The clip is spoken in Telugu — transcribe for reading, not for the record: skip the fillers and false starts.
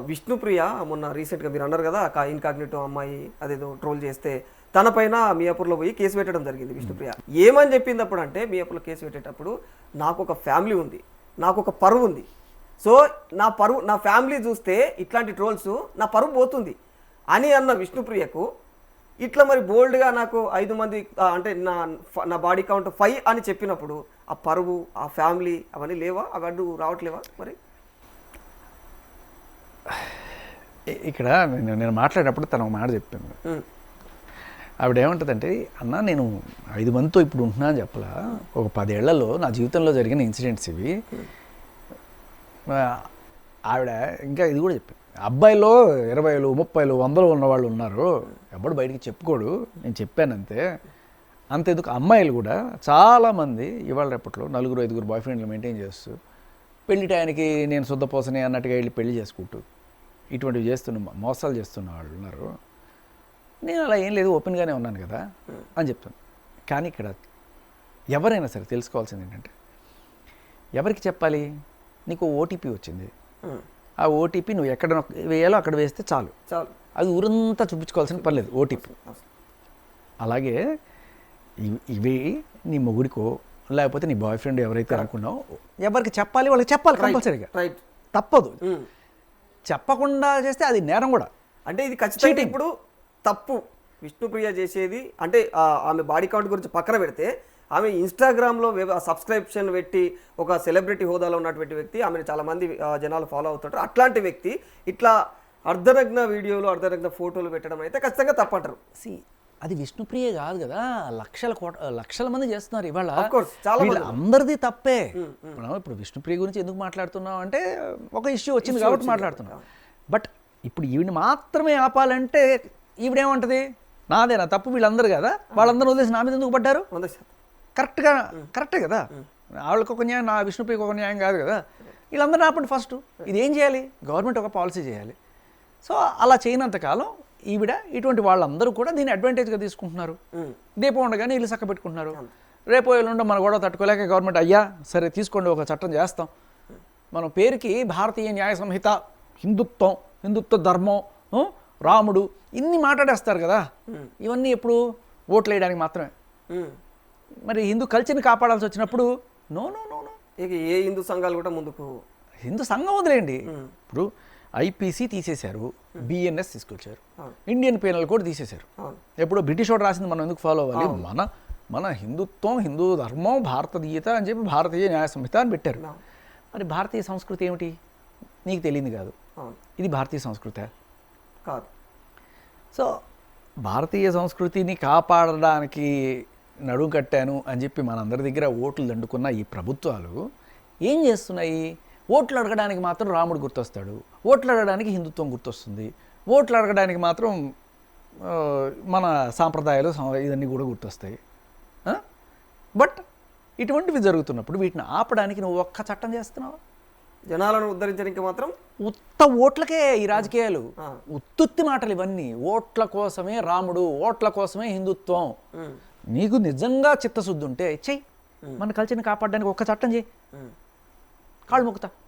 విష్ణుప్రియ మొన్న రీసెంట్గా మీరు అన్నారు కదా ఇన్కాగ్నిటో అమ్మాయి అదేదో ట్రోల్ చేస్తే తన పైన మియాపూర్లో పోయి కేసు పెట్టడం జరిగింది విష్ణుప్రియ. ఏమని చెప్పింది అప్పుడు అంటే, మియాపూర్లో కేసు పెట్టేటప్పుడు నాకు ఒక ఫ్యామిలీ ఉంది, నాకు ఒక పరువు ఉంది, సో నా ఫ్యామిలీ చూస్తే ఇట్లాంటి ట్రోల్స్ నా పరువు పోతుంది అని అన్న విష్ణుప్రియకు ఇట్లా మరి బోల్డ్గా నాకు 5 మంది అంటే నా బాడీ కౌంట్ 5 అని చెప్పినప్పుడు ఆ పరువు ఆ ఫ్యామిలీ అవన్నీ లేవా, అవన్నీ రావట్లేవా? మరి ఇక్కడ నేను మాట్లాడేటప్పుడు తను ఒక మాట చెప్పింది. ఆవిడ ఏమంటుందంటే, అన్న నేను 5 మందితో ఇప్పుడు ఉంటున్నా అని చెప్పలా, ఒక 10 ఏళ్లలో నా జీవితంలో జరిగిన ఇన్సిడెంట్స్ ఇవి. ఆవిడ ఇంకా ఇది కూడా చెప్పింది, అబ్బాయిలో 20, 30, 100 ఉన్నవాళ్ళు ఉన్నారు, ఎప్పుడు బయటికి చెప్పుకోడు, నేను చెప్పానంతే. అంతెందుకు అమ్మాయిలు కూడా చాలామంది ఇవాళ రేపట్లో 4, 5 బాయ్ ఫ్రెండ్లు మెయింటైన్ చేస్తూ పెళ్లి టైంకి నేను శుద్ధపోసని అన్నట్టుగా వెళ్ళి పెళ్లి చేసుకుంటూ ఇటువంటివి మోసాలు చేస్తున్న వాళ్ళు ఉన్నారు. నేను అలా ఏం లేదు, ఓపెన్గానే ఉన్నాను కదా అని చెప్తాను. కానీ ఇక్కడ ఎవరైనా సరే తెలుసుకోవాల్సింది ఏంటంటే, ఎవరికి చెప్పాలి? నీకు ఓటీపీ వచ్చింది, ఆ ఓటీపీ నువ్వు ఎక్కడ వేయాలో అక్కడ వేస్తే చాలు, అది ఊరంతా చూపించుకోవాల్సిన పర్లేదు ఓటీపీ. అలాగే ఇవి నీ మొగుడికో లేకపోతే నీ బాయ్ ఫ్రెండ్ ఎవరైతే అనుకున్నావు ఎవరికి చెప్పాలి, వాళ్ళకి చెప్పాలి కంపల్సరీగా, తప్పదు. చెప్పకుండా చేస్తే అది నేరం కూడా. అంటే ఇది ఖచ్చితంగా ఇప్పుడు తప్పు విష్ణుప్రియ చేసేది. అంటే ఆమె బాడీ కౌంట్ గురించి పక్కన పెడితే, ఆమె ఇన్స్టాగ్రామ్లో సబ్స్క్రిప్షన్ పెట్టి ఒక సెలబ్రిటీ హోదాలో ఉన్నటువంటి వ్యక్తి, ఆమెను చాలామంది జనాలు ఫాలో అవుతుంటారు. అట్లాంటి వ్యక్తి ఇట్లా అర్ధనగ్న వీడియోలు అర్ధనగ్న ఫోటోలు పెట్టడం అయితే ఖచ్చితంగా తప్పంటారు. అది విష్ణుప్రియ కాదు కదా, లక్షల మంది చేస్తున్నారు ఇవాళ. చాలా అందరిది తప్పే. ఇప్పుడు విష్ణుప్రియ గురించి ఎందుకు మాట్లాడుతున్నాం అంటే, ఒక ఇష్యూ వచ్చింది కాబట్టి మాట్లాడుతున్నాం. బట్ ఇప్పుడు ఈవిని మాత్రమే ఆపాలంటే ఈవిడేమంటది, నాదేనా తప్పు, వీళ్ళందరూ కదా, వాళ్ళందరూ వదిలేసి నా మీద ఎందుకు పడ్డారు? కరెక్టే కదా. వాళ్ళకి ఒక న్యాయం, నా విష్ణుప్రియకి ఒక న్యాయం కాదు కదా. వీళ్ళందరూ ఆపండి ఫస్ట్. ఇది ఏం చేయాలి? గవర్నమెంట్ ఒక పాలసీ చేయాలి. సో అలా చేయనంతకాలం ఈవిడ ఇటువంటి వాళ్ళందరూ కూడా దీన్ని అడ్వాంటేజ్గా తీసుకుంటున్నారు. రేపు ఉండగానే వీళ్ళు చక్క పెట్టుకుంటున్నారు. రేపు ఎల్లుండో మన గొడవ తట్టుకోలేక గవర్నమెంట్ అయ్యా సరే తీసుకోండి ఒక చట్టం చేస్తాం, మనం పేరుకి భారతీయ న్యాయ సంహిత, హిందుత్వ ధర్మం, రాముడు ఇన్ని మాట్లాడేస్తారు కదా. ఇవన్నీ ఎప్పుడు ఓట్లు వేయడానికి మాత్రమే. మరి హిందూ కల్చర్ని కాపాడాల్సి వచ్చినప్పుడు నో నో నో నో ఇక ఏ హిందూ సంఘాలు కూడా ముందుకు, హిందూ సంఘం వదిలేయండి. ఇప్పుడు ఐపీసీ తీసేశారు, బిఎన్ఎస్ తీసుకొచ్చారు, ఇండియన్ పీనల్ కోడ్ తీసేశారు. ఎప్పుడో బ్రిటిష్ వాడు రాసింది మనం ఎందుకు ఫాలో అవ్వాలి? మన హిందుత్వం, హిందూ ధర్మం, భారతీయత అని చెప్పి భారతీయ న్యాయ సంహిత అని పెట్టారు. మరి భారతీయ సంస్కృతి ఏమిటి? నీకు తెలియదు కాదు, ఇది భారతీయ సంస్కృతి కాదు. సో భారతీయ సంస్కృతిని కాపాడడానికి నడుం కట్టాను అని చెప్పి మనందరి దగ్గర ఓట్లు దండుకున్న ఈ ప్రభుత్వాలు ఏం చేస్తున్నాయి? ఓట్లు అడగడానికి మాత్రం రాముడు గుర్తొస్తాడు, ఓట్లు అడగడానికి హిందుత్వం గుర్తొస్తుంది, ఓట్లు అడగడానికి మాత్రం మన సాంప్రదాయాలు ఇవన్నీ కూడా గుర్తొస్తాయి. బట్ ఇటువంటివి జరుగుతున్నప్పుడు వీటిని ఆపడానికి నువ్వు ఒక్క చట్టం చేస్తున్నావు? జనాలను ఉద్ధరించడానికి మాత్రం ఉత్త ఓట్లకే ఈ రాజకీయాలు, ఉత్తుత్తి మాటలు ఇవన్నీ. ఓట్ల కోసమే రాముడు, ఓట్ల కోసమే హిందుత్వం. నీకు నిజంగా చిత్తశుద్ధి ఉంటే చెయ్యి, మన కల్చర్ని కాపాడడానికి ఒక్క చట్టం చేయి, కాళ్ళు మొక్కుతా.